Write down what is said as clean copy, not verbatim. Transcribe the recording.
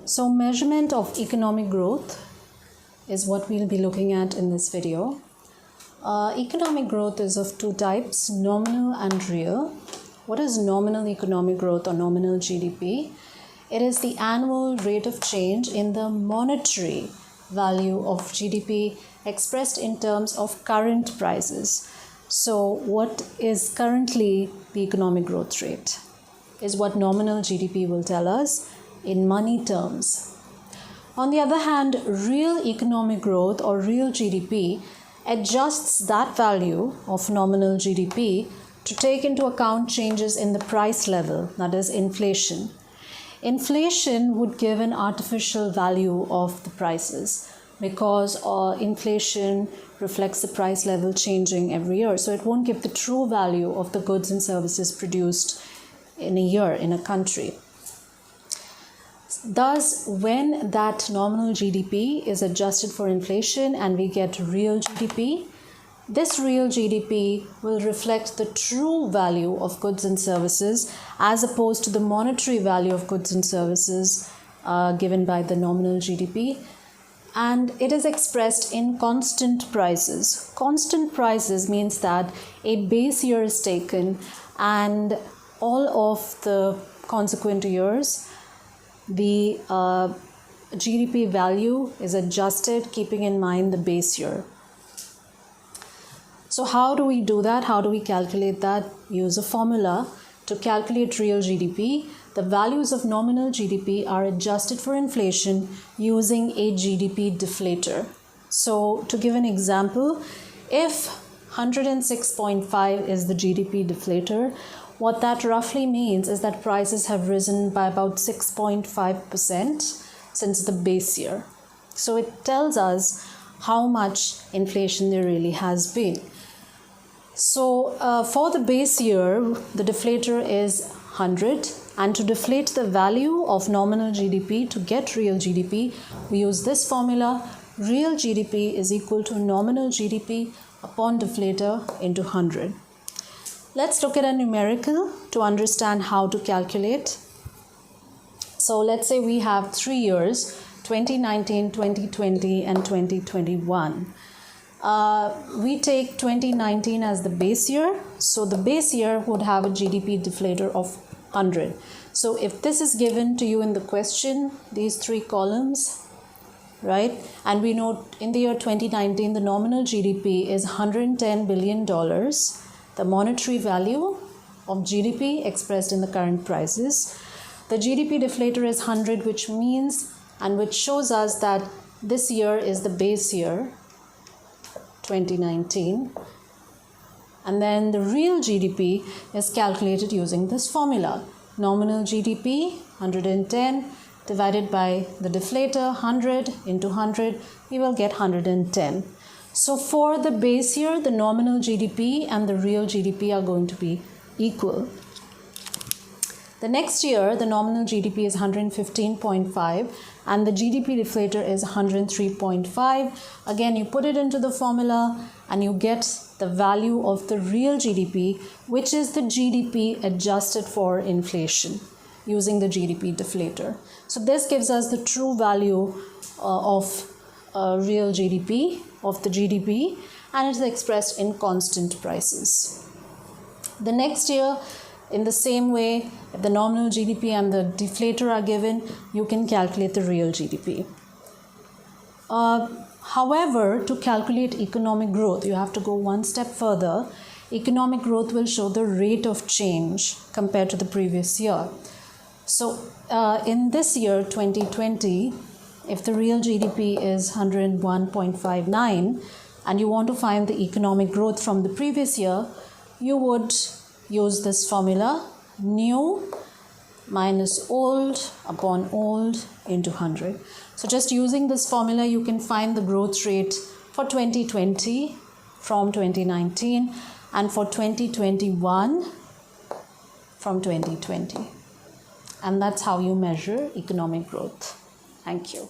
So measurement of economic growth is what we'll be looking at in this video. Economic growth is of two types, nominal and real. What is nominal economic growth or nominal GDP? It is the annual rate of change in the monetary value of GDP expressed in terms of current prices. So what is currently the economic growth rate is what nominal GDP will tell us in money terms. On the other hand, real economic growth or real GDP adjusts that value of nominal GDP to take into account changes in the price level, that is inflation. Inflation would give an artificial value of the prices because inflation reflects the price level changing every year. So it won't give the true value of the goods and services produced in a year in a country. Thus, when that nominal GDP is adjusted for inflation and we get real GDP, this real GDP will reflect the true value of goods and services as opposed to the monetary value of goods and services given by the nominal GDP. And it is expressed in constant prices. Constant prices means that a base year is taken and all of the consequent years, the GDP value is adjusted keeping in mind the base year. So how do we do that? How do we calculate that? Use a formula to calculate real GDP. The values of nominal GDP are adjusted for inflation using a GDP deflator. So to give an example, if 106.5 is the GDP deflator, what that roughly means is that prices have risen by about 6.5% since the base year. So it tells us how much inflation there really has been. So for the base year, the deflator is 100, and to deflate the value of nominal GDP to get real GDP, we use this formula. Real GDP is equal to nominal GDP upon deflator into 100. Let's look at a numerical to understand how to calculate. So let's say we have 3 years, 2019, 2020 and 2021. We take 2019 as the base year. So the base year would have a GDP deflator of 100. So if this is given to you in the question, these 3 columns, right? And we know in the year 2019, the nominal GDP is $110 billion. The monetary value of GDP expressed in the current prices. The GDP deflator is 100, which means and which shows us that this year is the base year, 2019. And then the real GDP is calculated using this formula. Nominal GDP, 110, divided by the deflator, 100 into 100, we will get 110. So for the base year, the nominal GDP and the real GDP are going to be equal. The next year, the nominal GDP is 115.5 and the GDP deflator is 103.5. Again, you put it into the formula and you get the value of the real GDP, which is the GDP adjusted for inflation using the GDP deflator. So this gives us the true value of real GDP, of the GDP, and it is expressed in constant prices. The next year, in the same way, if the nominal GDP and the deflator are given, you can calculate the real GDP. However, to calculate economic growth, you have to go one step further. Economic growth will show the rate of change compared to the previous year. So in this year, 2020, if the real GDP is 101.59 and you want to find the economic growth from the previous year, you would use this formula, new minus old upon old into 100. So just using this formula, you can find the growth rate for 2020 from 2019 and for 2021 from 2020. And that's how you measure economic growth. Thank you.